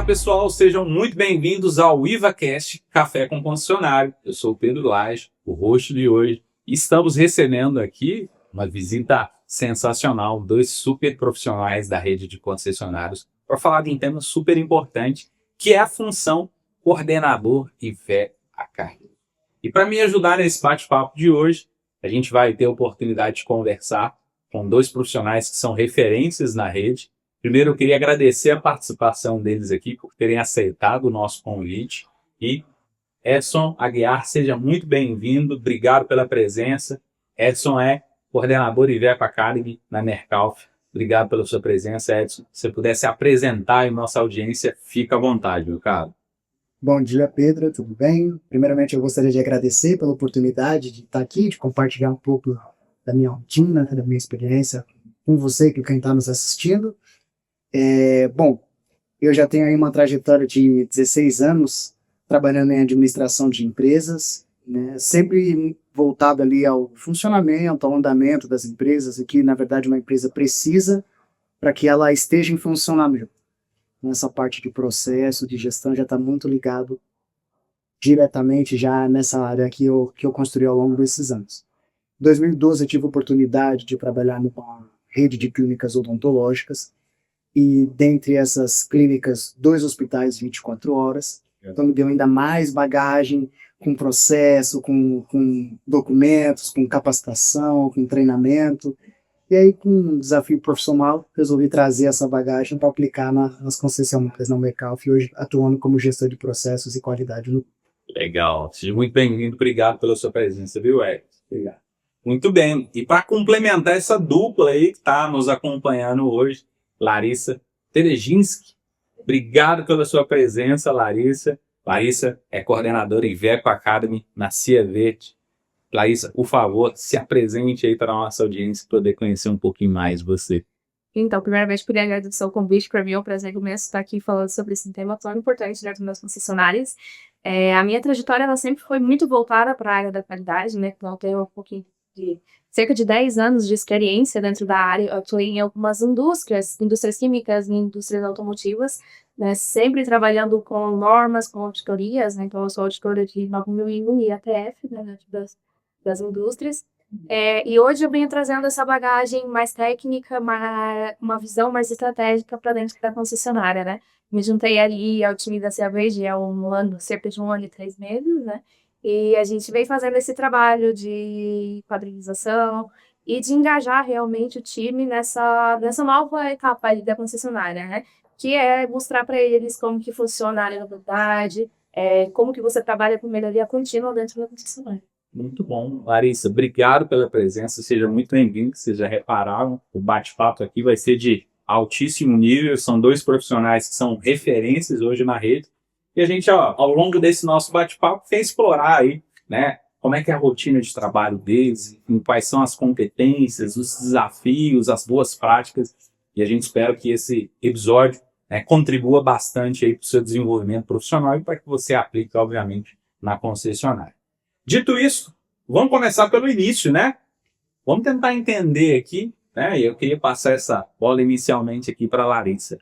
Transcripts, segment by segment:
pessoal, sejam muito bem-vindos ao IvaCast Café com Concessionário. Eu sou o Pedro Lage, o host de hoje, e estamos recebendo aqui uma visita sensacional, dois super profissionais da rede de concessionários para falar de um tema super importante, que é a função coordenador IVECA. E para me ajudar nesse bate-papo de hoje, a gente vai ter a oportunidade de conversar com dois profissionais que são referências na rede. Primeiro, eu queria agradecer a participação deles aqui por terem aceitado o nosso convite. E Edson Aguiar, seja muito bem-vindo. Obrigado pela presença. Edson é coordenador IVECA Academy na Mercalf. Obrigado pela sua presença, Edson. Se você pudesse apresentar em nossa audiência, fica à vontade, meu caro. Bom dia, Pedro, tudo bem? Primeiramente, eu gostaria de agradecer pela oportunidade de estar aqui, de compartilhar um pouco da minha rotina, da minha experiência com você, com quem está nos assistindo. Bom, eu já tenho aí uma trajetória de 16 anos trabalhando em administração de empresas, né? Sempre voltado ali ao funcionamento, ao andamento das empresas, e que, na verdade, uma empresa precisa para que ela esteja em funcionamento. Nessa parte de processo, de gestão, já está muito ligado diretamente já nessa área que eu construí ao longo desses anos. Em 2012, eu tive a oportunidade de trabalhar numa rede de clínicas odontológicas, e dentre essas clínicas, 2 hospitais 24 horas. Então me deu ainda mais bagagem com processo, com documentos, com capacitação, com treinamento. E aí, com um desafio profissional, resolvi trazer essa bagagem para aplicar nas concessionárias na Mercalf, hoje atuando como gestor de processos e qualidade no. Legal. Seja muito bem-vindo. Obrigado pela sua presença, viu, Edson? Obrigado. Muito bem. E para complementar essa dupla aí que está nos acompanhando hoje, Larissa Terezinski. Obrigado pela sua presença, Larissa. Larissa é coordenadora IVECA Academy na Cia Verde. Larissa, por favor, se apresente aí para a nossa audiência poder conhecer um pouquinho mais você. Então, primeiramente, queria agradecer o convite. Para mim é um prazer imenso estar aqui falando sobre esse tema tão importante dentro das concessionárias. A minha trajetória ela sempre foi muito voltada para a área da qualidade, né? Então, eu tenho um pouquinho de cerca de 10 anos de experiência dentro da área. Eu atuei em algumas indústrias químicas e indústrias automotivas, né? Sempre trabalhando com normas, com auditorias, né? Então, eu sou auditora de 9001 e ATF, né? Dentro das indústrias. E hoje eu venho trazendo essa bagagem mais técnica, uma visão mais estratégica para dentro da concessionária, né? Me juntei ali ao time da Cia Verde há cerca de 1 ano e 3 meses, né? E a gente vem fazendo esse trabalho de quadrilização e de engajar realmente o time nessa nova etapa ali da concessionária, né? Que é mostrar para eles como que funciona a área da qualidade, como que você trabalha com melhoria contínua dentro da concessionária. Muito bom. Larissa, obrigado pela presença. Seja muito bem-vindo. Vocês já repararam, o bate-papo aqui vai ser de altíssimo nível. São dois profissionais que são referências hoje na rede. E a gente, ao longo desse nosso bate-papo, quer explorar aí, né, como é que é a rotina de trabalho deles, quais são as competências, os desafios, as boas práticas. E a gente espera que esse episódio, né, contribua bastante aí para o seu desenvolvimento profissional e para que você aplique, obviamente, na concessionária. Dito isso, vamos começar pelo início, né? Vamos tentar entender aqui, né? Eu queria passar essa bola inicialmente aqui para a Larissa.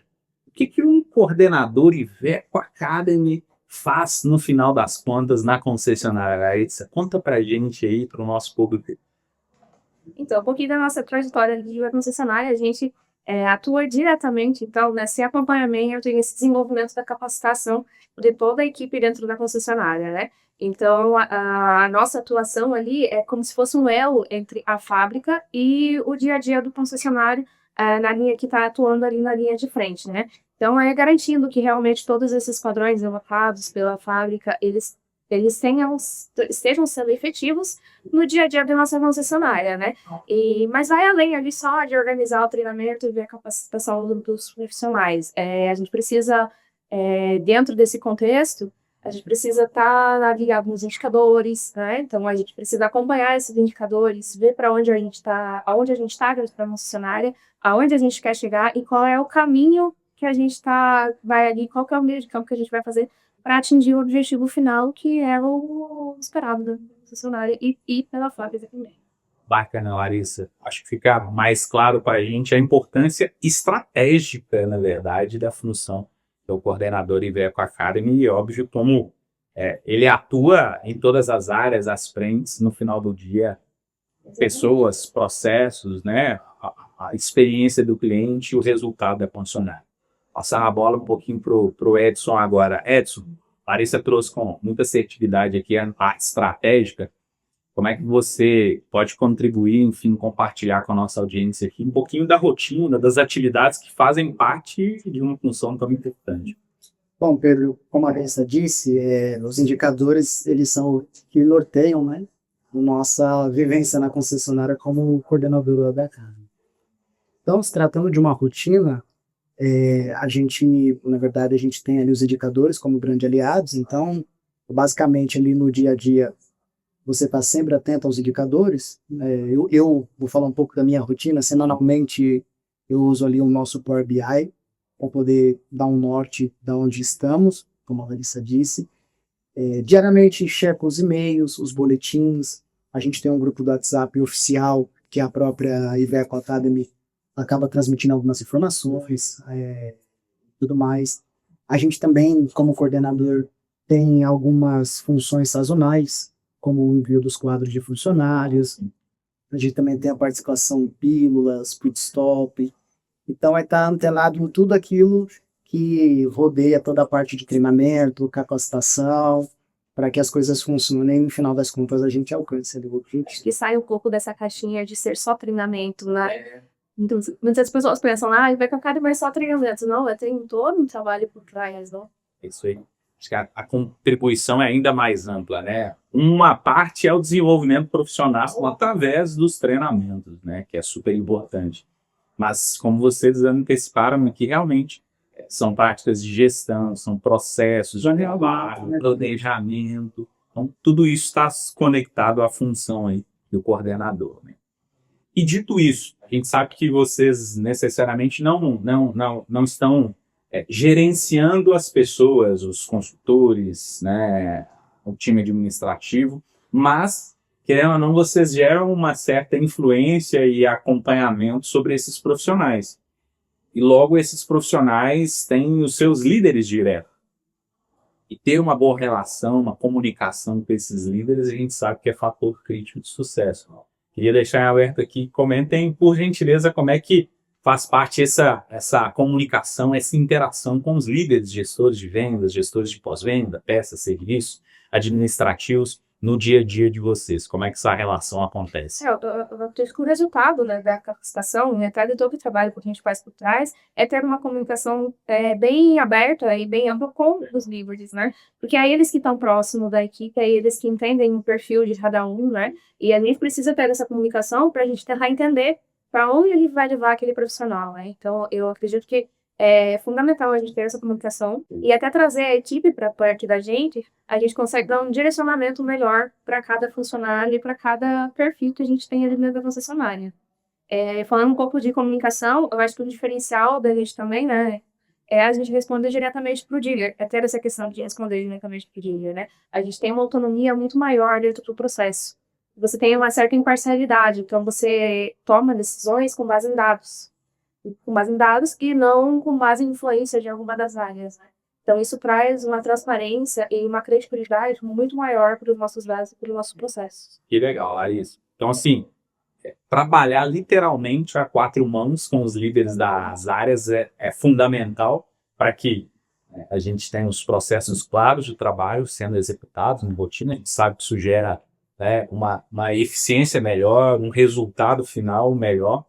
O que um coordenador IVECA Academy faz no final das contas na concessionária, Larissa? Conta pra gente aí, para o nosso público. Então, um pouquinho da nossa trajetória de concessionária, a gente atua diretamente, então, nesse acompanhamento e esse desenvolvimento da capacitação de toda a equipe dentro da concessionária, né? Então, a nossa atuação ali é como se fosse um elo entre a fábrica e o dia a dia do concessionário, na linha que está atuando ali na linha de frente, né? Então, garantindo que realmente todos esses padrões evocados pela fábrica, eles estejam sendo efetivos no dia a dia da nossa concessionária, né? Mas vai além ali só de organizar o treinamento e ver a capacitação dos profissionais. A gente precisa, dentro desse contexto, a gente precisa estar ligado nos indicadores, né? Então, a gente precisa acompanhar esses indicadores, ver para onde a gente está, aonde a gente está dentro da concessionária, aonde a gente quer chegar e qual é o caminho que a gente vai ali, qual que é o meio de campo que a gente vai fazer para atingir o objetivo final, que é o esperado da concessionária e pela fábrica também. Bacana, Larissa. Acho que fica mais claro para a gente a importância estratégica, na verdade, da função o coordenador Iveco Academy, e óbvio como ele atua em todas as áreas, as frentes, no final do dia, pessoas, processos, né, a experiência do cliente e o resultado da concessionária. Passar a bola um pouquinho pro Edson agora. Edson, Larissa trouxe com muita assertividade aqui a parte estratégica. Como é que você pode contribuir, enfim, compartilhar com a nossa audiência aqui um pouquinho da rotina, das atividades que fazem parte de uma função tão importante? Bom, Pedro, como a Larissa disse, os indicadores, eles são o que norteiam, né, nossa vivência na concessionária como coordenador da casa. Então, se tratando de uma rotina, a gente, na verdade, a gente tem ali os indicadores como grandes aliados, então, basicamente, ali no dia a dia, você está sempre atento aos indicadores. Eu vou falar um pouco da minha rotina. Semanalmente, eu uso ali o nosso Power BI para poder dar um norte de onde estamos, como a Larissa disse. Diariamente, checo os e-mails, os boletins. A gente tem um grupo do WhatsApp oficial, que a própria Iveco Academy acaba transmitindo algumas informações, tudo mais. A gente também, como coordenador, tem algumas funções sazonais, como o envio dos quadros de funcionários. A gente também tem a participação em pílulas, pit stop. Então, vai estar antenado em tudo aquilo que rodeia toda a parte de treinamento, capacitação, para que as coisas funcionem e, no final das contas, a gente alcance ali o objetivo. Que sai um pouco dessa caixinha de ser só treinamento, né? Então, muitas pessoas pensam, vai com a cara, mas só treinamento. Não, tem todo um trabalho por trás, não? Isso aí. Acho que a contribuição é ainda mais ampla, né? Uma parte é o desenvolvimento profissional através dos treinamentos, né? Que é super importante. Mas, como vocês anteciparam aqui, realmente são práticas de gestão, são processos de trabalho, planejamento. Então, tudo isso está conectado à função aí do coordenador, né? E dito isso, a gente sabe que vocês necessariamente não estão gerenciando as pessoas, os consultores, né, o time administrativo, mas, querendo ou não, vocês geram uma certa influência e acompanhamento sobre esses profissionais. E logo esses profissionais têm os seus líderes diretos. E ter uma boa relação, uma comunicação com esses líderes, a gente sabe que é fator crítico de sucesso. Queria deixar em aberto aqui, comentem, por gentileza, como é que faz parte essa comunicação, essa interação com os líderes, gestores de vendas, gestores de pós-venda, peças, serviços, administrativos, no dia a dia de vocês. Como é que essa relação acontece? Eu acredito que o resultado, né, da capacitação, metade de todo o trabalho que a gente faz por trás, é ter uma comunicação bem aberta e bem ampla com os líderes, né? Porque é eles que estão próximos da equipe, é eles que entendem o perfil de cada um, né? E a gente precisa ter essa comunicação para a gente tentar entender para onde ele vai levar aquele profissional, né? Então, eu acredito que é fundamental a gente ter essa comunicação e até trazer a equipe para perto da gente, a gente consegue dar um direcionamento melhor para cada funcionário e para cada perfil que a gente tem ali dentro da concessionária. Falando um pouco de comunicação, eu acho que o diferencial da gente também, né, é a gente responder diretamente para o dealer, é ter essa questão de responder diretamente para o dealer, né? A gente tem uma autonomia muito maior dentro do processo. Você tem uma certa imparcialidade, então você toma decisões com base em dados. E não com base em influência de alguma das áreas, né? Então, isso traz uma transparência e uma credibilidade muito maior para os nossos dados e para os nossos processos. Que legal, Larissa. Então, assim, trabalhar literalmente a quatro mãos com os líderes das áreas é fundamental para que a gente tenha os processos claros de trabalho sendo executados em rotina. A gente sabe que isso gera uma eficiência melhor, um resultado final melhor.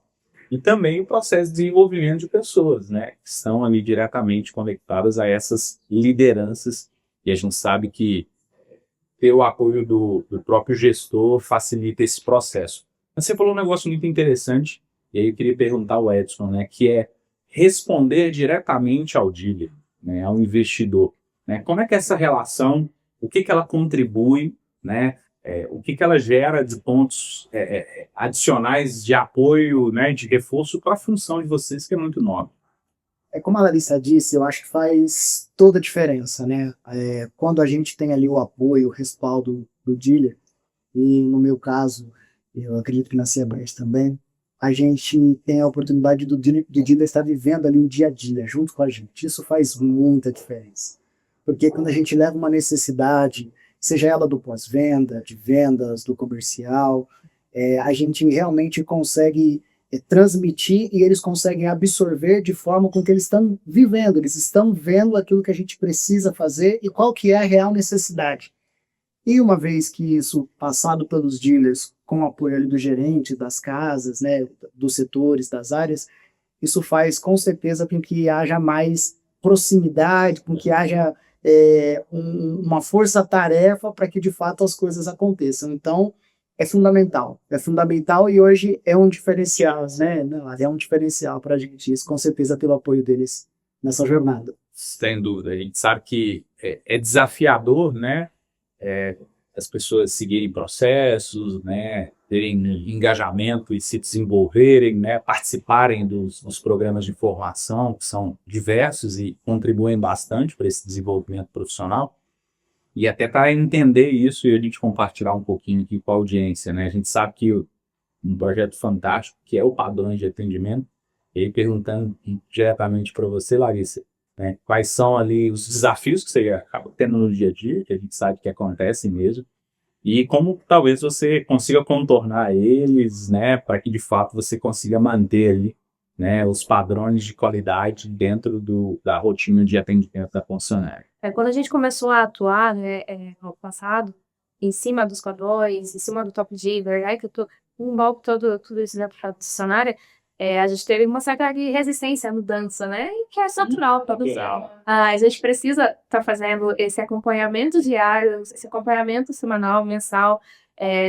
E também o processo de desenvolvimento de pessoas, né, que são ali diretamente conectadas a essas lideranças. E a gente sabe que ter o apoio do próprio gestor facilita esse processo. Mas você falou um negócio muito interessante, e aí eu queria perguntar ao Edson, né, que é responder diretamente ao dealer, né, ao investidor. Né? Como é que é essa relação, o que ela contribui, né? O que ela gera de pontos adicionais de apoio, né, de reforço para a função de vocês, que é muito nova. Como a Larissa disse, eu acho que faz toda a diferença, né? Quando a gente tem ali o apoio, o respaldo do dealer, e no meu caso, eu acredito que na Ciabras também, a gente tem a oportunidade do dealer estar vivendo ali o dia a dia, junto com a gente. Isso faz muita diferença. Porque quando a gente leva uma necessidade, seja ela do pós-venda, de vendas, do comercial, a gente realmente consegue transmitir e eles conseguem absorver de forma com que eles estão vivendo, eles estão vendo aquilo que a gente precisa fazer e qual que é a real necessidade. E uma vez que isso passado pelos dealers, com o apoio ali do gerente das casas, né, dos setores, das áreas, isso faz com certeza com que haja mais proximidade, com que haja uma força-tarefa para que de fato as coisas aconteçam. Então, é fundamental e hoje é um diferencial, né? Não, é um diferencial para a gente, isso com certeza pelo apoio deles nessa jornada. Sem dúvida, a gente sabe que é desafiador, né? As pessoas seguirem processos, né? Terem engajamento e se desenvolverem, né? Participarem dos programas de formação, que são diversos e contribuem bastante para esse desenvolvimento profissional. E até para entender isso e a gente compartilhar um pouquinho aqui com a audiência, né? A gente sabe que um projeto fantástico, que é o Padrões de Atendimento, e aí perguntando diretamente para você, Larissa, né? Quais são ali os desafios que você acaba tendo no dia a dia, que a gente sabe que acontecem mesmo, e como talvez você consiga contornar eles, né? Para que de fato você consiga manter ali, né, os padrões de qualidade dentro da rotina de atendimento da concessionária. Quando a gente começou a atuar, né, no passado, em cima dos padrões, em cima do top dealer, aí que eu tô tudo isso dentro da concessionária, a gente teve uma certa resistência à mudança, né, e que é natural para todos. A gente precisa estar fazendo esse acompanhamento diário, esse acompanhamento semanal, mensal,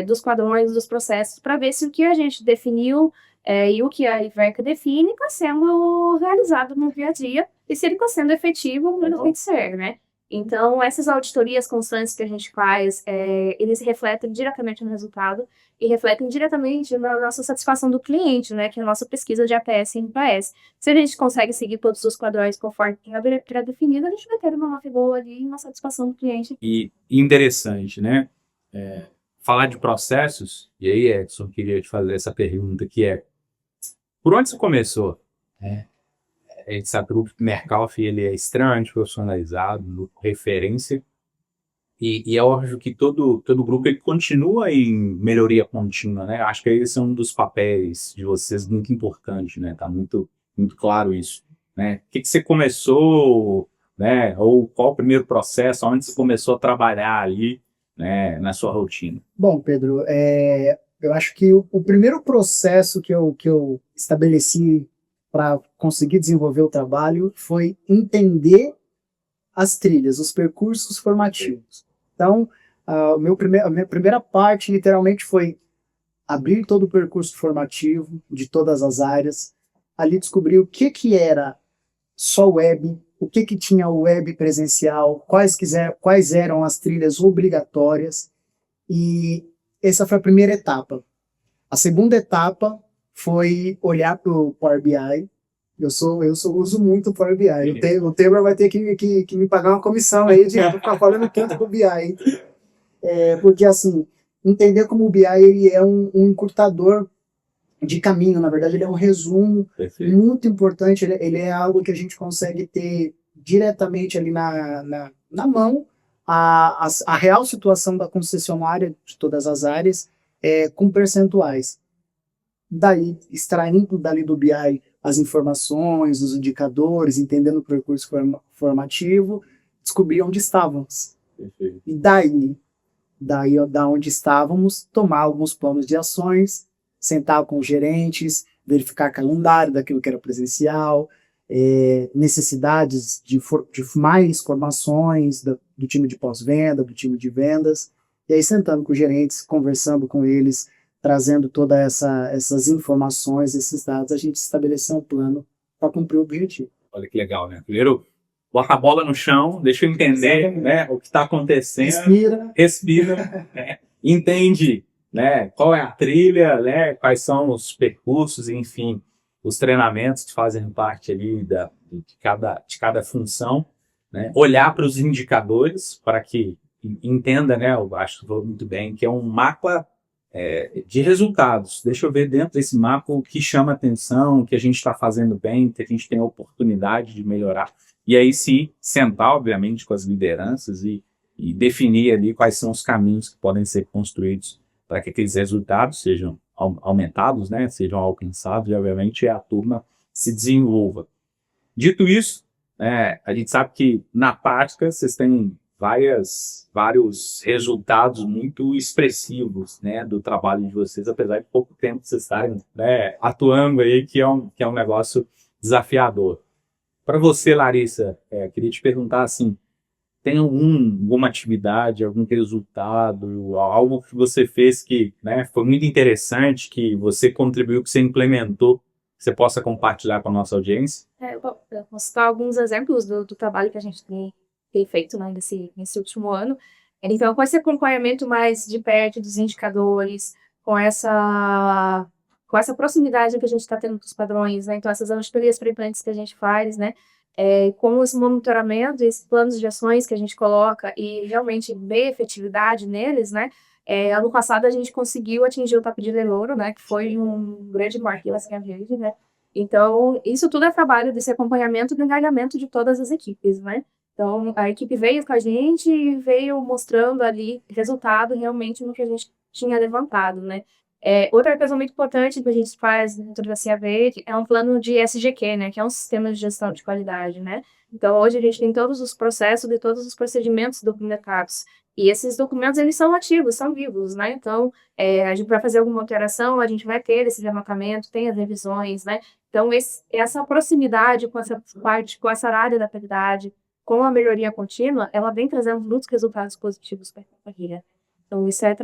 dos padrões, dos processos, para ver se o que a gente definiu e o que a Iveco define está sendo realizado no dia a dia e se ele está sendo efetivo no que ser, né? Então, essas auditorias constantes que a gente faz, eles refletem diretamente no resultado e refletem diretamente na nossa satisfação do cliente, né? Que é a nossa pesquisa de APS e NPS. Se a gente consegue seguir todos os padrões conforme pré-definido, a gente vai ter uma nota boa ali e uma satisfação do cliente. E interessante, né? Falar de processos, e aí, Edson, queria te fazer essa pergunta, que é, por onde você começou? A gente sabe que o grupo Mercalf, ele é extremamente profissionalizado, referência, e é óbvio que todo grupo ele continua em melhoria contínua, né? Acho que esse é um dos papéis de vocês muito importante, né? Tá muito, muito claro isso, né? O que você começou, né? Ou qual o primeiro processo, onde você começou a trabalhar ali, né, na sua rotina? Bom, Pedro, eu acho que o primeiro processo que eu estabeleci para conseguir desenvolver o trabalho foi entender as trilhas, os percursos formativos. Então, a minha primeira parte, literalmente, foi abrir todo o percurso formativo de todas as áreas, ali descobrir o que era só web, o que tinha web presencial, quais eram as trilhas obrigatórias, e essa foi a primeira etapa. A segunda etapa foi olhar para o Power BI. Eu uso muito o Power BI. O Temer vai ter que me pagar uma comissão aí de ficar falando tanto com o BI. Porque, assim, entender como o BI ele é um encurtador de caminho, na verdade, ele é um resumo. Perfeito. Muito importante, ele é algo que a gente consegue ter diretamente ali na mão a real situação da concessionária de todas as áreas com percentuais. Daí, extraindo dali do BI as informações, os indicadores, entendendo o percurso formativo, descobrir onde estávamos. Perfeito. E daí da onde estávamos, tomar alguns planos de ações, sentar com os gerentes, verificar calendário daquilo que era presencial, necessidades de mais formações do time de pós-venda, do time de vendas, e aí sentando com os gerentes, conversando com eles, trazendo todas essas informações, esses dados, a gente estabeleceu um plano para cumprir o objetivo. Olha que legal, né? Primeiro, bota a bola no chão, deixa eu entender, né, o que está acontecendo. Respira, né, entende, né, qual é a trilha, né, quais são os percursos, enfim, os treinamentos que fazem parte ali de cada função, né, olhar para os indicadores para que entenda, né, eu acho que falou muito bem, que é um mapa de resultados. Deixa eu ver dentro desse mapa o que chama atenção, o que a gente está fazendo bem, o que a gente tem a oportunidade de melhorar. E aí sim, sentar, obviamente, com as lideranças e definir ali quais são os caminhos que podem ser construídos para que aqueles resultados sejam aumentados, né, sejam alcançados e, obviamente, a turma se desenvolva. Dito isso, a gente sabe que na prática vocês têm vários resultados muito expressivos, né, do trabalho de vocês, apesar de pouco tempo vocês estarem, né, atuando aí, que é um negócio desafiador. Para você, Larissa, queria te perguntar assim, tem alguma atividade, algum resultado, algo que você fez que, né, foi muito interessante, que você contribuiu, que você implementou, que você possa compartilhar com a nossa audiência? Eu posso citar alguns exemplos do trabalho que a gente tem feito, né, nesse último ano. Então, com esse acompanhamento mais de perto dos indicadores, com essa proximidade que a gente está tendo com os padrões, né? Então, essas auditorias frequentes que a gente faz, né? Com esse monitoramento, esses planos de ações que a gente coloca e realmente ver efetividade neles, né? Ano passado a gente conseguiu atingir o top de ouro, né? Que foi um grande marco assim, a Verde, né? Então, isso tudo é trabalho desse acompanhamento e engajamento de todas as equipes, né? Então, a equipe veio com a gente e veio mostrando ali resultado realmente no que a gente tinha levantado, né? Outra coisa muito importante que a gente faz dentro da CIA Verde é um plano de SGQ, né? Que é um sistema de gestão de qualidade, né? Então, hoje a gente tem todos os processos e todos os procedimentos documentados. E esses documentos, eles são ativos, são vivos, né? Então, a gente vai fazer alguma alteração, a gente vai ter esse levantamento, tem as revisões, né? Então, essa proximidade com essa parte, com essa área da qualidade, com a melhoria contínua, ela vem trazendo muitos resultados positivos para a carreira. Então, isso é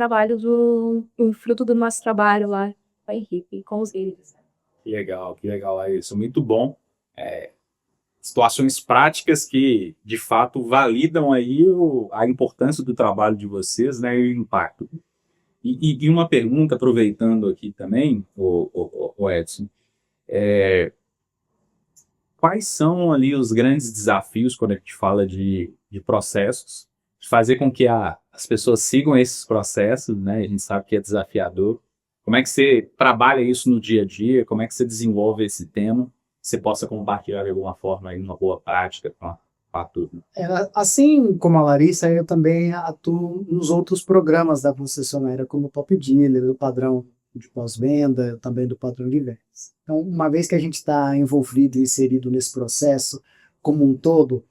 um fruto do nosso trabalho lá com a equipe e com os líderes. Que legal, é isso. Muito bom. Situações práticas que, de fato, validam aí a importância do trabalho de vocês, né, e o impacto. E uma pergunta, aproveitando aqui também, o Edson, quais são ali os grandes desafios quando a gente fala de processos, de fazer com que as pessoas sigam esses processos, né? A gente sabe que é desafiador. Como é que você trabalha isso no dia a dia? Como é que você desenvolve esse tema? Você possa compartilhar de alguma forma aí uma boa prática com a turma. Assim como a Larissa, eu também atuo nos outros programas da concessionária, como o Top Dealer, o padrão de pós-venda, também do padrão de vendas. Então, uma vez que a gente está envolvido e inserido nesse processo como um todo,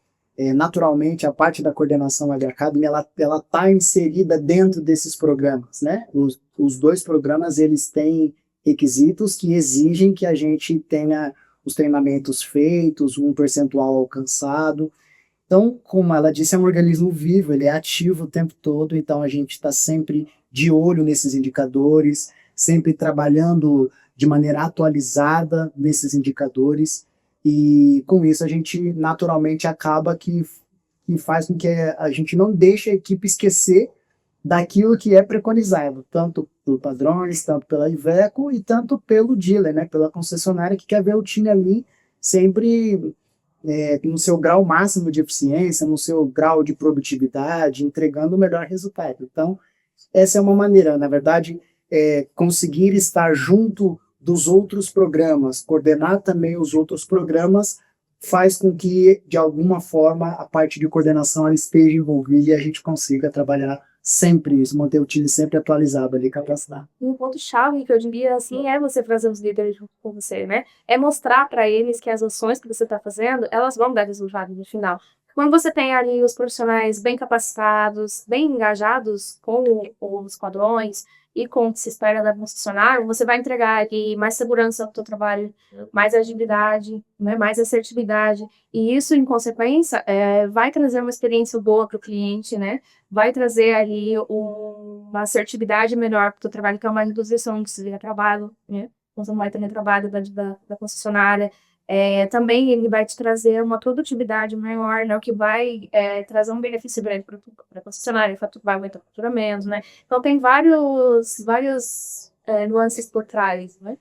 naturalmente a parte da coordenação Agri Academy, ela está inserida dentro desses programas, né? Os dois programas, eles têm requisitos que exigem que a gente tenha os treinamentos feitos, um percentual alcançado. Então, como ela disse, é um organismo vivo, ele é ativo o tempo todo, então a gente está sempre de olho nesses indicadores, sempre trabalhando de maneira atualizada nesses indicadores, e com isso a gente naturalmente acaba que faz com que a gente não deixe a equipe esquecer daquilo que é preconizado, tanto por padrões, tanto pela Iveco e tanto pelo dealer, né, pela concessionária que quer ver o time ali sempre no seu grau máximo de eficiência, no seu grau de produtividade, entregando o melhor resultado. Então, essa é uma maneira, na verdade, conseguir estar junto dos outros programas, coordenar também os outros programas, faz com que, de alguma forma, a parte de coordenação ela esteja envolvida e a gente consiga trabalhar sempre isso, manter o time sempre atualizado ali, capacitado. Um ponto-chave que eu diria, assim, é você trazer os líderes junto com você, né? É mostrar para eles que as ações que você está fazendo, elas vão dar resultado no final. Quando você tem ali os profissionais bem capacitados, bem engajados com os padrões e com o que se espera da concessionária, você vai entregar ali mais segurança no seu trabalho, mais agilidade, né, mais assertividade. E isso, em consequência, vai trazer uma experiência boa para o cliente, né? Vai trazer ali uma assertividade melhor para o teu trabalho, que é uma redução de trabalho, né? Então, você não vai ter trabalho da concessionária. Também ele vai te trazer uma produtividade maior, né, o que vai trazer um benefício grande para a concessionária, vai aumentar o faturamento, né? Então tem vários nuances por trás, né?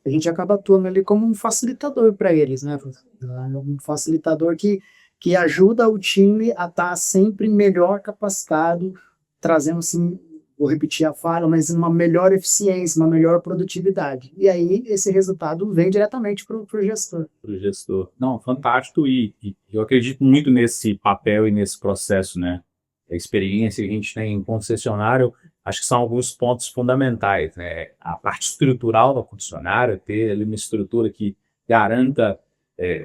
A gente acaba atuando ali como um facilitador para eles, né? Um facilitador que ajuda o time a estar sempre melhor capacitado, trazendo assim, vou repetir a fala, mas uma melhor eficiência, uma melhor produtividade. E aí esse resultado vem diretamente para o gestor. Para o gestor. Não, fantástico, e eu acredito muito nesse papel e nesse processo, né? A experiência que a gente tem em concessionário, acho que são alguns pontos fundamentais, né? A parte estrutural da concessionária, ter ali uma estrutura que garanta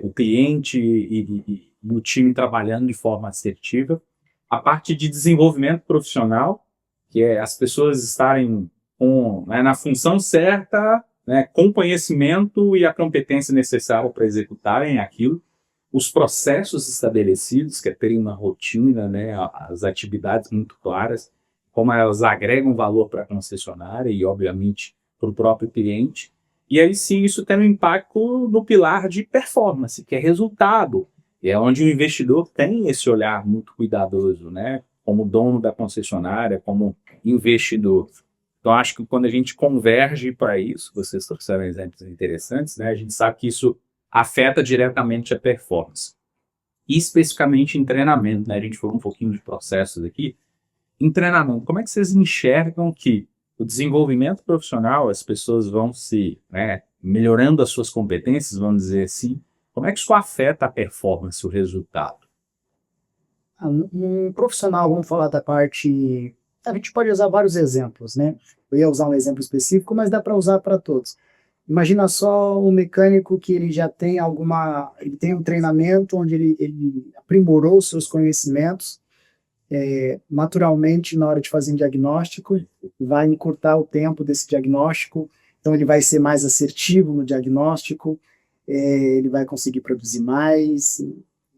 o cliente e o time trabalhando de forma assertiva. A parte de desenvolvimento profissional, que é as pessoas estarem na função certa, né, com conhecimento e a competência necessária para executarem aquilo. Os processos estabelecidos, que é terem uma rotina, né, as atividades muito claras, como elas agregam valor para a concessionária e, obviamente, para o próprio cliente. E aí sim, isso tem um impacto no pilar de performance, que é resultado. E é onde o investidor tem esse olhar muito cuidadoso, né, como dono da concessionária, como investidor. Então, acho que quando a gente converge para isso, vocês trouxeram exemplos interessantes, né, a gente sabe que isso afeta diretamente a performance. E especificamente em treinamento, né? A gente falou um pouquinho de processos aqui. Em treinamento, como é que vocês enxergam que o desenvolvimento profissional, as pessoas vão melhorando as suas competências, vamos dizer assim, como é que isso afeta a performance, o resultado? Um profissional, vamos falar da parte... A gente pode usar vários exemplos, né? Eu ia usar um exemplo específico, mas dá para usar para todos. Imagina só o mecânico que ele já tem ele tem um treinamento onde ele aprimorou os seus conhecimentos, naturalmente na hora de fazer um diagnóstico, vai encurtar o tempo desse diagnóstico, então ele vai ser mais assertivo no diagnóstico, ele vai conseguir produzir mais,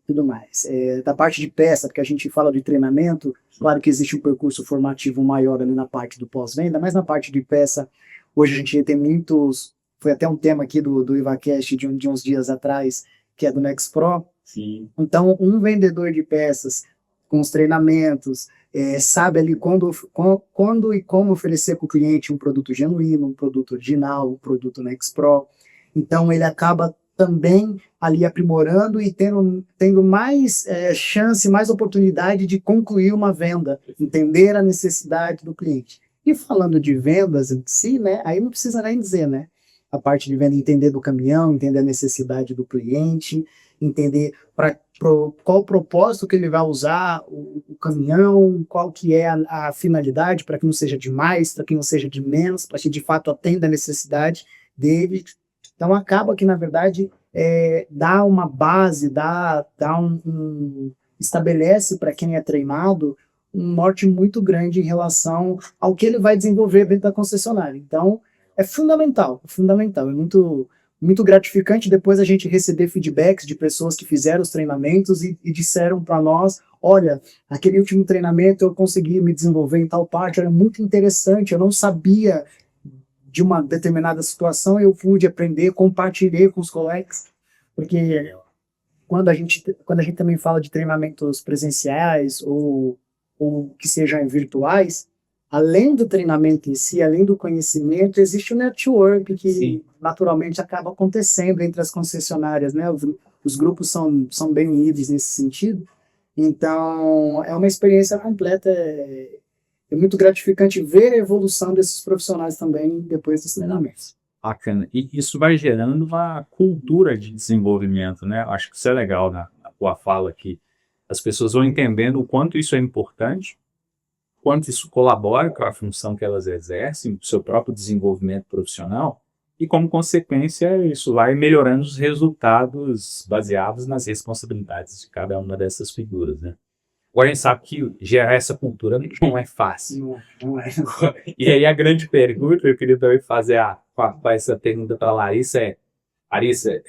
tudo mais. Da parte de peça, porque a gente fala de treinamento, claro que existe um percurso formativo maior ali na parte do pós-venda, mas na parte de peça, hoje a gente tem muitos... Foi até um tema aqui do IvaCast de uns dias atrás, que é do NextPro. Sim. Então, um vendedor de peças, com os treinamentos, sabe ali quando e como oferecer para o cliente um produto genuíno, um produto original, um produto NextPro. Então, ele acaba também ali aprimorando e tendo mais chance, mais oportunidade de concluir uma venda, entender a necessidade do cliente. E falando de vendas em si, né, aí não precisa nem dizer, né? A parte de venda, entender do caminhão, entender a necessidade do cliente, entender qual o propósito que ele vai usar o caminhão, qual que é a finalidade, para que não seja de mais, para que não seja de menos, para que de fato atenda a necessidade dele. Então acaba que, na verdade, dá uma base, estabelece para quem é treinado um norte muito grande em relação ao que ele vai desenvolver dentro da concessionária. Então, é fundamental, é muito, muito gratificante depois a gente receber feedbacks de pessoas que fizeram os treinamentos e disseram para nós, olha, aquele último treinamento eu consegui me desenvolver em tal parte, era muito interessante, eu não sabia de uma determinada situação, eu pude aprender, compartilhei com os colegas, porque quando a gente também fala de treinamentos presenciais ou que sejam virtuais, além do treinamento em si, além do conhecimento, existe o network que Sim. naturalmente acaba acontecendo entre as concessionárias, né? Os grupos são bem unidos nesse sentido. Então, é uma experiência completa. É muito gratificante ver a evolução desses profissionais também depois dos treinamentos. Bacana. E isso vai gerando uma cultura de desenvolvimento, né? Acho que isso é legal na tua fala aqui. As pessoas vão entendendo o quanto isso é importante, quanto isso colabora com a função que elas exercem, o seu próprio desenvolvimento profissional, e como consequência isso vai melhorando os resultados baseados nas responsabilidades de cada uma dessas figuras, né? Agora a gente sabe que gerar essa cultura não é fácil. Não é. E aí a grande pergunta, eu queria também fazer essa pergunta para a Larissa Larissa,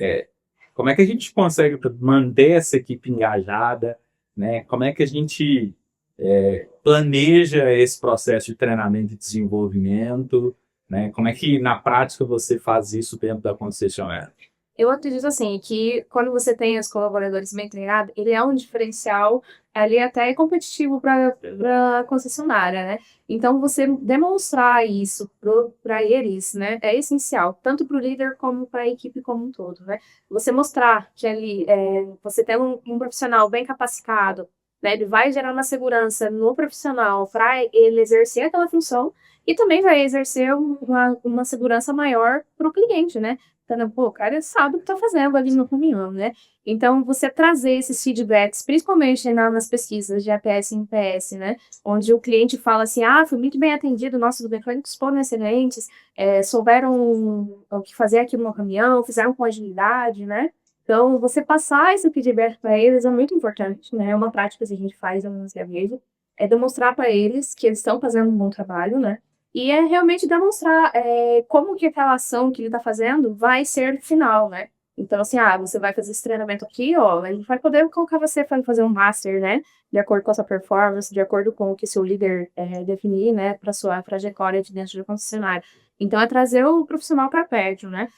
como é que a gente consegue manter essa equipe engajada, né? Como é que a gente planeja esse processo de treinamento e desenvolvimento, né? Como é que na prática você faz isso dentro da concessionária? Eu acredito assim, que quando você tem os colaboradores bem treinados, ele é um diferencial, ali até competitivo para a concessionária, né? Então, você demonstrar isso para eles, né, é essencial, tanto para o líder como para a equipe como um todo, né? Você mostrar que ali você tem um profissional bem capacitado, né? Ele vai gerar uma segurança no profissional para ele exercer aquela função e também vai exercer uma segurança maior para o cliente, né? Então, pô, o cara sabe o que está fazendo ali no caminhão, né? Então, você trazer esses feedbacks, principalmente nas pesquisas de APS e NPS, né? Onde o cliente fala assim, fui muito bem atendido, nossos mecânicos foram excelentes, souberam o que fazer aqui no caminhão, fizeram com agilidade, né? Então, você passar esse feedback para eles é muito importante, né? É uma prática que a gente faz no Museu Verde, é demonstrar para eles que eles estão fazendo um bom trabalho, né? E é realmente demonstrar como que aquela ação que ele está fazendo vai ser final, né? Então, assim, você vai fazer esse treinamento aqui, ó, ele vai poder colocar você para fazer um master, né? De acordo com a sua performance, de acordo com o que seu líder definir, né? Para sua trajetória de dentro do concessionário. Então, é trazer o profissional para perto, né?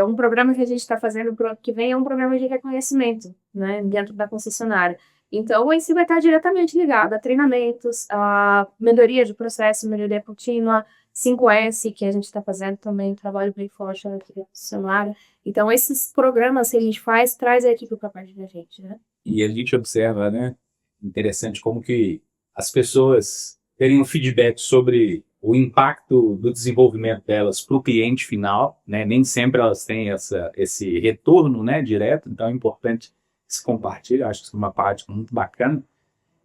Um programa que a gente está fazendo pro ano que vem é um programa de reconhecimento, né? Dentro da concessionária. Então, esse vai estar diretamente ligado a treinamentos, a melhoria de processo, melhoria contínua, 5S, que a gente está fazendo também, trabalho bem forte aqui na concessionária. Então, esses programas que a gente faz, traz a equipe para perto da gente, né? E a gente observa, né, interessante como que as pessoas terem um feedback sobre o impacto do desenvolvimento delas para o cliente final, né? Nem sempre elas têm esse retorno, né, direto, então é importante que se compartilhe, acho que isso é uma parte muito bacana.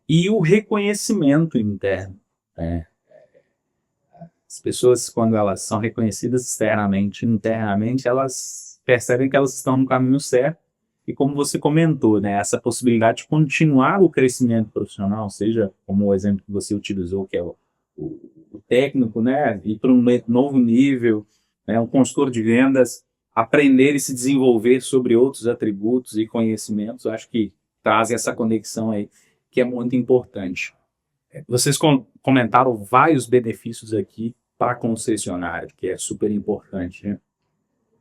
E o reconhecimento interno, né? As pessoas, quando elas são reconhecidas externamente, internamente, elas percebem que elas estão no caminho certo. E como você comentou, né, essa possibilidade de continuar o crescimento profissional, seja como o exemplo que você utilizou, que é o técnico, né, ir para um novo nível, né, um consultor de vendas, aprender e se desenvolver sobre outros atributos e conhecimentos, acho que traz essa conexão aí, que é muito importante. Vocês comentaram vários benefícios aqui para a concessionária, que é super importante, né?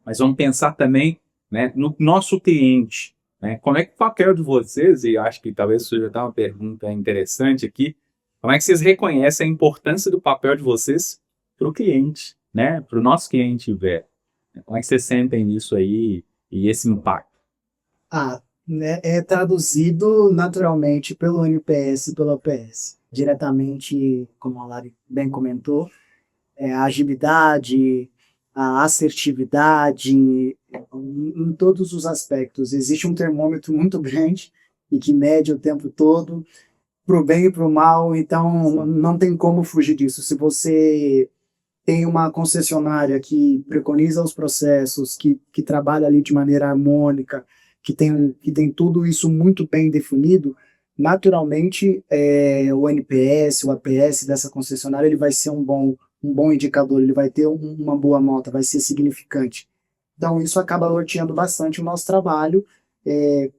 Mas vamos pensar também, né, no nosso cliente, né? Como é que qualquer de vocês, e eu acho que talvez isso já está uma pergunta interessante aqui, como é que vocês reconhecem a importância do papel de vocês para o cliente, né? Para o nosso cliente ver? Como é que vocês sentem isso aí e esse impacto? Né, é traduzido naturalmente pelo NPS e pelo APS. Diretamente, como a Lari bem comentou, a agilidade, a assertividade, em todos os aspectos. Existe um termômetro muito grande e que mede o tempo todo, para o bem e para o mal, então não tem como fugir disso. Se você tem uma concessionária que preconiza os processos, que trabalha ali de maneira harmônica, que tem tudo isso muito bem definido, naturalmente o NPS, o APS dessa concessionária, ele vai ser um bom indicador, ele vai ter uma boa nota, vai ser significante. Então, isso acaba norteando bastante o nosso trabalho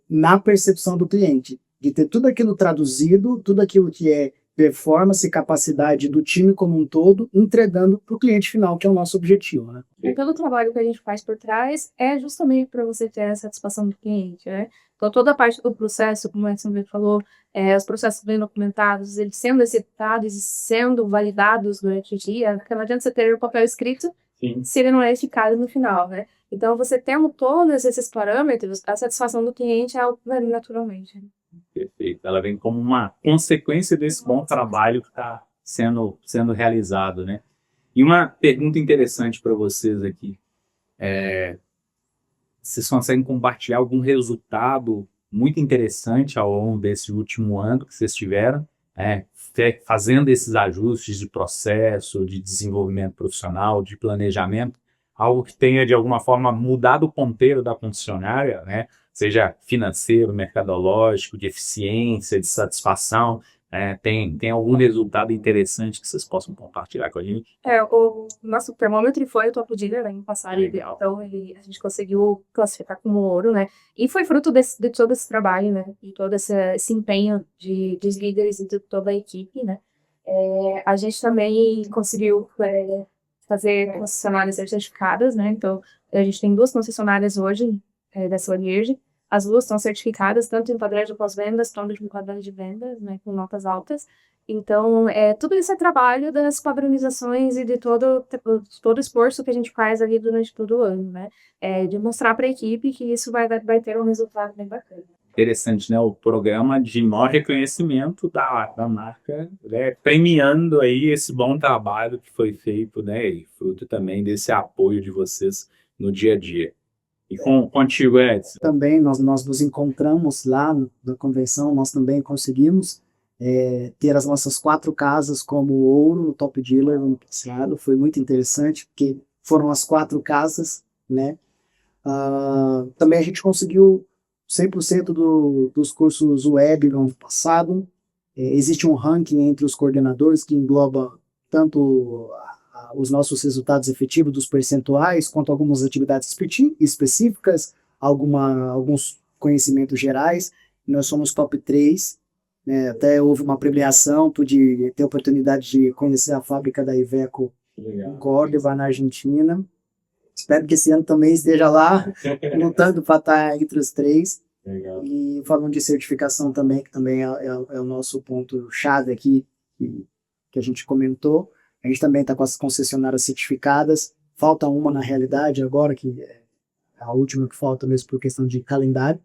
na percepção do cliente, de ter tudo aquilo traduzido, tudo aquilo que é performance e capacidade do time como um todo, entregando para o cliente final, que é o nosso objetivo, né? E pelo trabalho que a gente faz por trás, é justamente para você ter a satisfação do cliente, né? Então, toda a parte do processo, como a Edson falou, os processos bem documentados, eles sendo executados e sendo validados durante o dia, porque não adianta você ter o papel escrito se ele não é eficaz no final, né? Então, você tendo todos esses parâmetros, a satisfação do cliente é algo naturalmente. Perfeito. Ela vem como uma consequência desse bom trabalho que está sendo realizado, né? E uma pergunta interessante para vocês aqui. Vocês conseguem compartilhar algum resultado muito interessante ao longo desse último ano que vocês tiveram, fazendo esses ajustes de processo, de desenvolvimento profissional, de planejamento, algo que tenha, de alguma forma, mudado o ponteiro da concessionária, né? Seja financeiro, mercadológico, de eficiência, de satisfação, tem algum resultado interessante que vocês possam compartilhar com a gente? O nosso termômetro foi o topo dealer ano passado, Legal. então a gente conseguiu classificar como ouro, né? E foi fruto de todo esse trabalho, né? De todo esse empenho dos líderes e de toda a equipe, né? A gente também conseguiu fazer concessionárias certificadas, né? Então, a gente tem 2 concessionárias hoje da Solerge. As 2 estão certificadas, tanto em padrão de pós-vendas, quanto em padrão de vendas, né? Com notas altas. Então, tudo isso é trabalho das padronizações e de todo o esforço que a gente faz ali durante todo o ano, né? De mostrar para a equipe que isso vai ter um resultado bem bacana. interessante, né? O programa de maior reconhecimento da marca, né? Premiando aí esse bom trabalho que foi feito, né? E fruto também desse apoio de vocês no dia a dia. E contigo, Edson? Também nós nos encontramos lá na convenção, nós também conseguimos ter as nossas 4 casas como ouro no Top Dealer no passado. Foi muito interessante, porque foram as 4 casas, né? Também a gente conseguiu 100% dos cursos web no ano passado. Existe um ranking entre os coordenadores que engloba tanto os nossos resultados efetivos dos percentuais, quanto algumas atividades específicas, alguns conhecimentos gerais. Nós somos top 3, né? Até houve uma premiação, pude ter a oportunidade de conhecer a fábrica da Iveco em Córdoba, na Argentina. Espero que esse ano também esteja lá, lutando para estar entre os 3. Legal. E falando de certificação também, que também é o nosso ponto-chave aqui, que a gente comentou. A gente também está com as concessionárias certificadas. Falta uma na realidade agora, que é a última que falta mesmo por questão de calendário.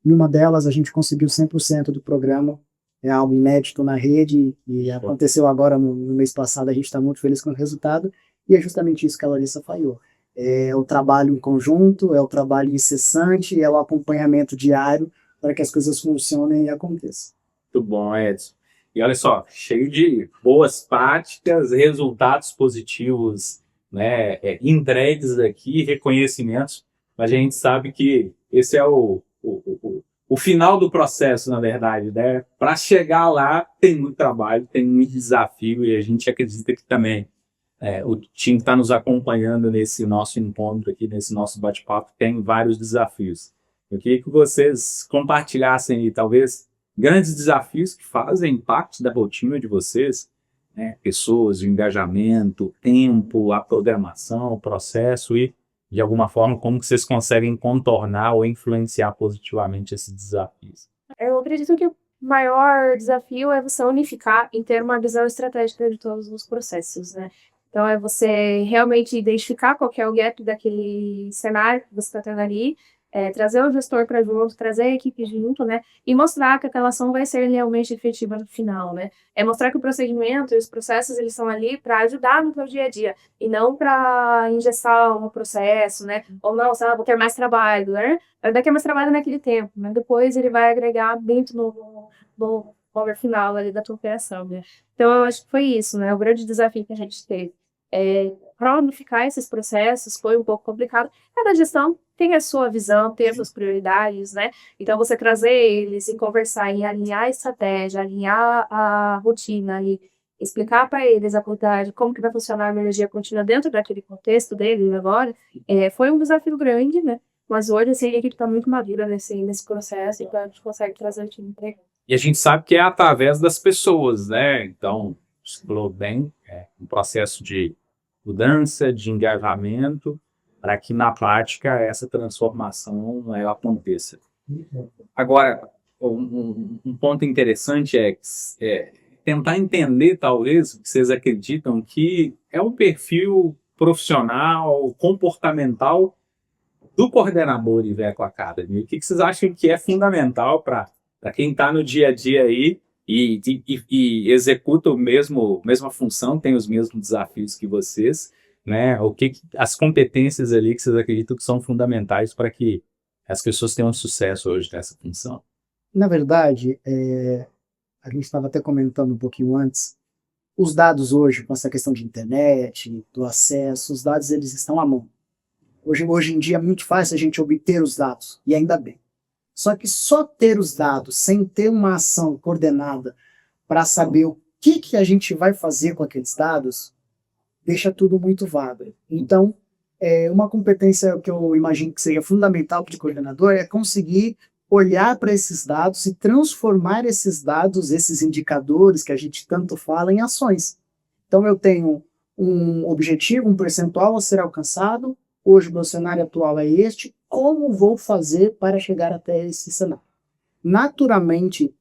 Numa delas a gente conseguiu 100% do programa. É algo inédito na rede e aconteceu agora no mês passado. A gente está muito feliz com o resultado e é justamente isso que a Larissa falou. É o trabalho em conjunto, é o trabalho incessante, é o acompanhamento diário para que as coisas funcionem e aconteçam. Muito bom, Edson. E olha só, cheio de boas práticas, resultados positivos, né, entregues aqui, reconhecimentos, mas a gente sabe que esse é o final do processo, na verdade, né? Para chegar lá tem muito trabalho, tem muito desafio e a gente acredita que também o time que está nos acompanhando nesse nosso encontro aqui, nesse nosso bate-papo, tem vários desafios. Eu queria que vocês compartilhassem aí, talvez, grandes desafios que fazem parte da rotina de vocês, né? Pessoas, o engajamento, o tempo, a programação, o processo e, de alguma forma, como que vocês conseguem contornar ou influenciar positivamente esses desafios. Eu acredito que o maior desafio é você unificar e ter uma visão estratégica de todos os processos, né? Então, é você realmente identificar qual que é o gap daquele cenário que você está tendo ali, trazer o gestor para junto, trazer a equipe junto, né? E mostrar que aquela ação vai ser realmente efetiva no final, né? É mostrar que o procedimento e os processos, eles estão ali para ajudar no teu dia a dia, e não para engessar um processo, né? Ou não, sabe, vou ter mais trabalho, né? Vai dar mais trabalho naquele tempo, mas depois ele vai agregar muito no valor final ali da tua operação, né? Então, eu acho que foi isso, né? O grande desafio que a gente teve. Para unificar esses processos foi um pouco complicado. Cada gestão tem a sua visão, tem as suas prioridades, né? Então, você trazer eles e conversar e alinhar a estratégia, alinhar a rotina e explicar para eles a quantidade, como que vai funcionar a energia contínua dentro daquele contexto deles agora, foi um desafio grande, né? Mas hoje, assim, a equipe está muito madura nesse processo, então a gente consegue trazer o time para. E a gente sabe que é através das pessoas, né? Então, você falou bem, um processo de mudança, de engajamento, para que na prática essa transformação aconteça. Agora, um ponto interessante é tentar entender, talvez, o que vocês acreditam que é um perfil profissional, comportamental do coordenador Iveco Academy. O que vocês acham que é fundamental para quem está no dia a dia aí e executa mesma função, tem os mesmos desafios que vocês, né? As competências ali que vocês acreditam que são fundamentais para que as pessoas tenham sucesso hoje nessa função? Na verdade, a gente estava até comentando um pouquinho antes, os dados hoje, com essa questão de internet, do acesso, os dados eles estão à mão. Hoje em dia é muito fácil a gente obter os dados, e ainda bem. Só que só ter os dados, sem ter uma ação coordenada para saber o que a gente vai fazer com aqueles dados, deixa tudo muito vago. Então, uma competência que eu imagino que seria fundamental para o coordenador é conseguir olhar para esses dados e transformar esses dados, esses indicadores que a gente tanto fala, em ações. Então, eu tenho um objetivo, um percentual a ser alcançado. Hoje o meu cenário atual é este. Como vou fazer para chegar até esse cenário? Naturalmente,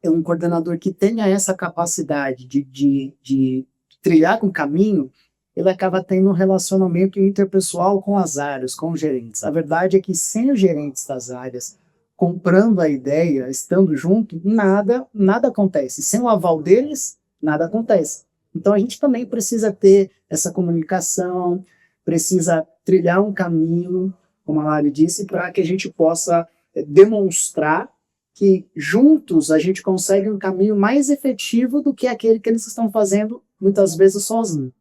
um coordenador que tenha essa capacidade de trilhar um caminho, ele acaba tendo um relacionamento interpessoal com as áreas, com os gerentes. A verdade é que sem os gerentes das áreas, comprando a ideia, estando junto, nada acontece. Sem o aval deles, nada acontece. Então a gente também precisa ter essa comunicação, precisa trilhar um caminho, como a Lari disse, para que a gente possa demonstrar que juntos a gente consegue um caminho mais efetivo do que aquele que eles estão fazendo muitas vezes sozinhos.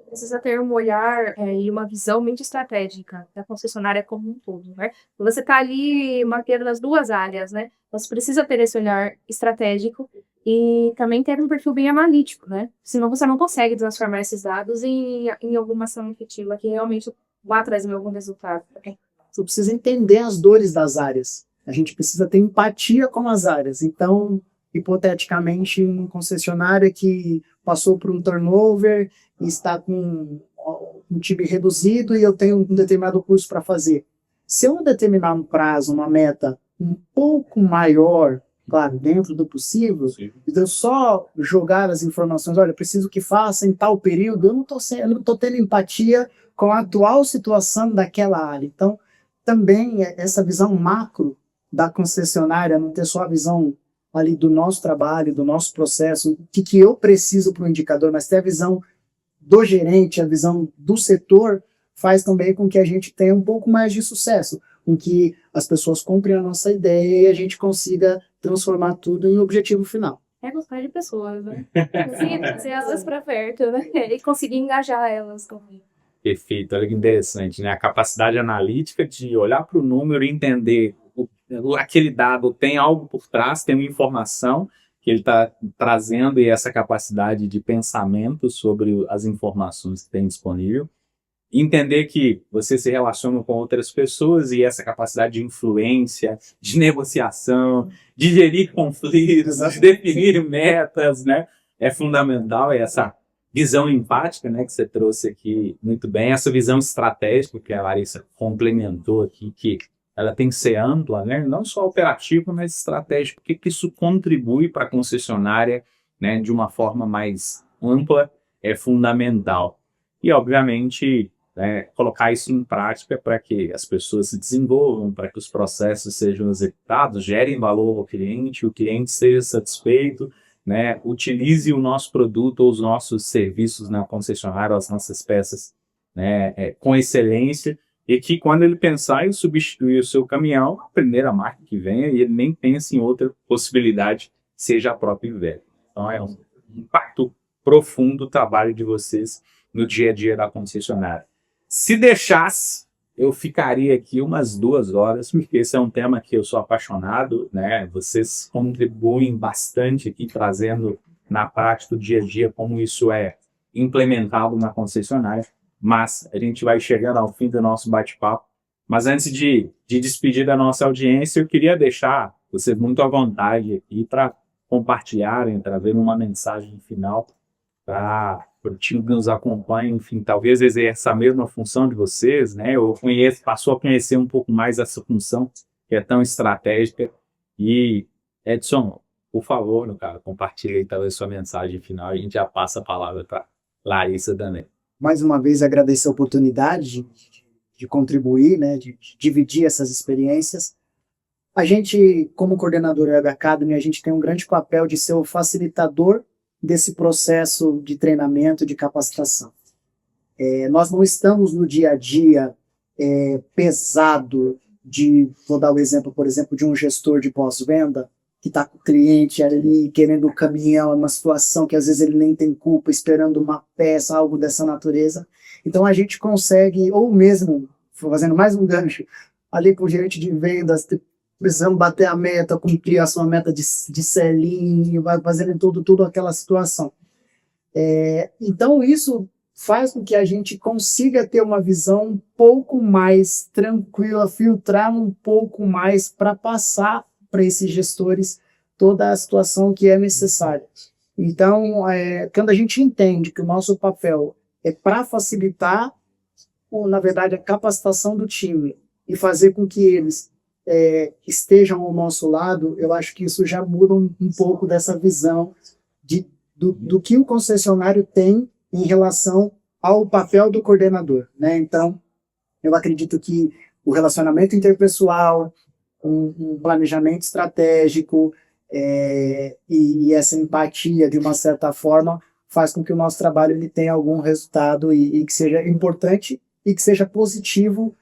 Precisa ter um olhar e uma visão muito estratégica da concessionária como um todo, né? Você está ali mapeando as duas áreas, né? Você precisa ter esse olhar estratégico e também ter um perfil bem analítico, né? Senão você não consegue transformar esses dados em alguma ação efetiva que realmente vá trazer algum resultado. Você precisa entender as dores das áreas. A gente precisa ter empatia com as áreas. Então, hipoteticamente, um concessionário que passou por um turnover e está com um time reduzido e eu tenho um determinado curso para fazer. Se eu determinar um prazo, uma meta um pouco maior, claro, dentro do possível, eu só jogar as informações, olha, preciso que faça em tal período, eu não estou tendo empatia com a atual situação daquela área. Então, também essa visão macro da concessionária, não ter só a visão ali do nosso trabalho, do nosso processo, o que eu preciso para o indicador, mas ter a visão do gerente, a visão do setor, faz também com que a gente tenha um pouco mais de sucesso, com que as pessoas comprem a nossa ideia e a gente consiga transformar tudo em objetivo final. É gostar de pessoas, né? Conseguir trazer elas para perto, né? E conseguir engajar elas também. Perfeito, olha que interessante, né? A capacidade analítica de olhar para o número e entender aquele dado tem algo por trás, tem uma informação que ele está trazendo e essa capacidade de pensamento sobre as informações que tem disponível. Entender que você se relaciona com outras pessoas e essa capacidade de influência, de negociação, de gerir conflitos, de definir metas, né? É fundamental essa visão empática, né, que você trouxe aqui muito bem, essa visão estratégica que a Larissa complementou aqui, que ela tem que ser ampla, né, não só operativa, mas estratégica, porque isso contribui para a concessionária, né, de uma forma mais ampla, é fundamental. E, obviamente, colocar isso em prática para que as pessoas se desenvolvam, para que os processos sejam executados, gerem valor ao cliente, o cliente seja satisfeito, né, utilize o nosso produto ou os nossos serviços na concessionária, as nossas peças, né, com excelência, e que quando ele pensar em substituir o seu caminhão, a primeira marca que venha, e ele nem pense em outra possibilidade, seja a própria Iveco. Então é um impacto profundo o trabalho de vocês no dia a dia da concessionária. Se deixasse, eu ficaria aqui umas 2 horas, porque esse é um tema que eu sou apaixonado, né? Vocês contribuem bastante aqui, trazendo na prática do dia a dia como isso é implementado na concessionária, mas a gente vai chegando ao fim do nosso bate-papo. Mas antes de despedir da nossa audiência, eu queria deixar vocês muito à vontade aqui para compartilharem, para ver uma mensagem final para o time que nos acompanha, enfim, talvez exerça a mesma função de vocês, né? Eu passou a conhecer um pouco mais essa função que é tão estratégica. E, Edson, por favor, meu cara, compartilhe aí talvez sua mensagem final e a gente já passa a palavra para Larissa também. Mais uma vez, agradecer a oportunidade de contribuir, né, de dividir essas experiências. A gente, como coordenador Web Academy, a gente tem um grande papel de ser o facilitador desse processo de treinamento, de capacitação. Nós não estamos no dia a dia pesado vou dar o exemplo, por exemplo, de um gestor de pós-venda que está com o cliente ali querendo o caminhão, uma situação que às vezes ele nem tem culpa, esperando uma peça, algo dessa natureza. Então a gente consegue, ou mesmo, fazendo mais um gancho, ali com o gerente de vendas, precisamos bater a meta, cumprir a sua meta de selinho, vai fazendo tudo aquela situação. Então isso faz com que a gente consiga ter uma visão um pouco mais tranquila, filtrar um pouco mais para passar para esses gestores toda a situação que é necessária. Então, quando a gente entende que o nosso papel é para facilitar, na verdade, a capacitação do time e fazer com que eles estejam ao nosso lado, eu acho que isso já muda um pouco dessa visão do que o concessionário tem em relação ao papel do coordenador, né? Então, eu acredito que o relacionamento interpessoal, um planejamento estratégico, e essa empatia, de uma certa forma, faz com que o nosso trabalho ele tenha algum resultado e que seja importante e que seja positivo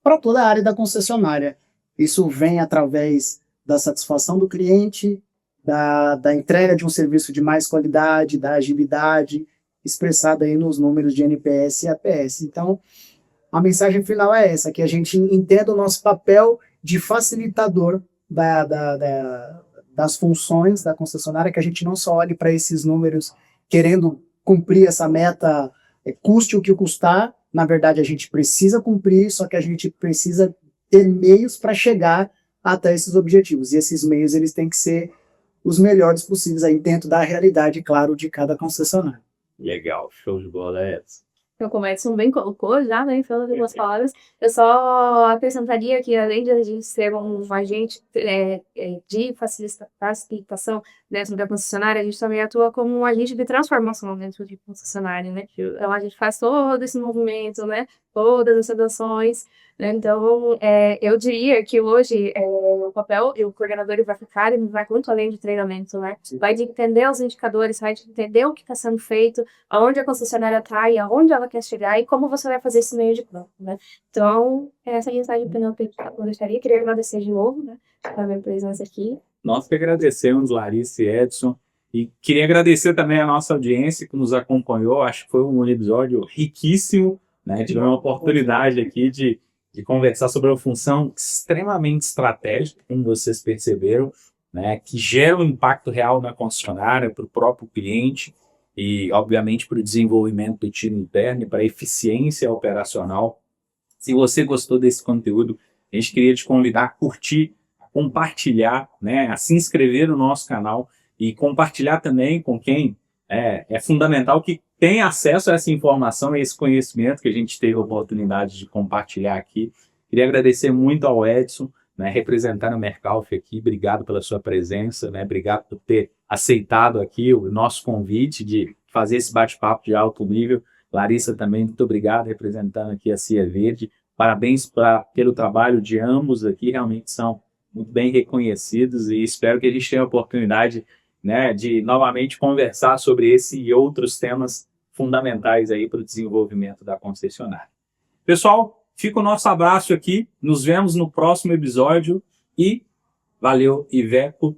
para toda a área da concessionária. Isso vem através da satisfação do cliente, da entrega de um serviço de mais qualidade, da agilidade, expressada aí nos números de NPS e APS. Então, a mensagem final é essa, que a gente entenda o nosso papel de facilitador das funções da concessionária, que a gente não só olhe para esses números querendo cumprir essa meta, custe o que custar. Na verdade, a gente precisa cumprir, só que a gente precisa ter meios para chegar até esses objetivos. E esses meios eles têm que ser os melhores possíveis aí dentro da realidade, claro, de cada concessionária. Legal, show de bola, Edson. Então, como o Edson bem colocou já, né, falando de algumas palavras, eu só acrescentaria que, além de a gente ser um agente de facilitação dentro da concessionária, a gente também atua como um agente de transformação dentro de concessionária, né? Então, a gente faz todo esse movimento, né? Todas essas ações, né? Então, eu diria que hoje o papel e o coordenador ele vai ficar, ele vai muito além de treinamento, né? Vai de entender os indicadores, vai de entender o que está sendo feito, aonde a concessionária está e aonde ela quer chegar e como você vai fazer esse meio de campo, né? Então, essa é a mensagem que eu gostaria. Queria agradecer de novo, né, pela minha presença aqui. Nós que agradecemos, Larissa e Edson, e queria agradecer também a nossa audiência que nos acompanhou. Acho que foi um episódio riquíssimo, né? Tivemos uma oportunidade aqui de conversar sobre uma função extremamente estratégica, como vocês perceberam, né? Que gera um impacto real na concessionária, para o próprio cliente e, obviamente, para o desenvolvimento do time interno e para a eficiência operacional. Se você gostou desse conteúdo, a gente queria te convidar a curtir, a compartilhar, né? A se inscrever no nosso canal e compartilhar também com quem é fundamental que tenha acesso a essa informação e esse conhecimento que a gente teve a oportunidade de compartilhar aqui. Queria agradecer muito ao Edson, né, representando a Mercalf aqui. Obrigado pela sua presença, né? Obrigado por ter aceitado aqui o nosso convite de fazer esse bate-papo de alto nível. Larissa também, muito obrigado, representando aqui a CIA Verde. Parabéns pelo trabalho de ambos aqui, realmente são muito bem reconhecidos e espero que a gente tenha a oportunidade, né, de novamente conversar sobre esse e outros temas fundamentais aí para o desenvolvimento da concessionária. Pessoal, fica o nosso abraço aqui, nos vemos no próximo episódio e valeu, Iveco!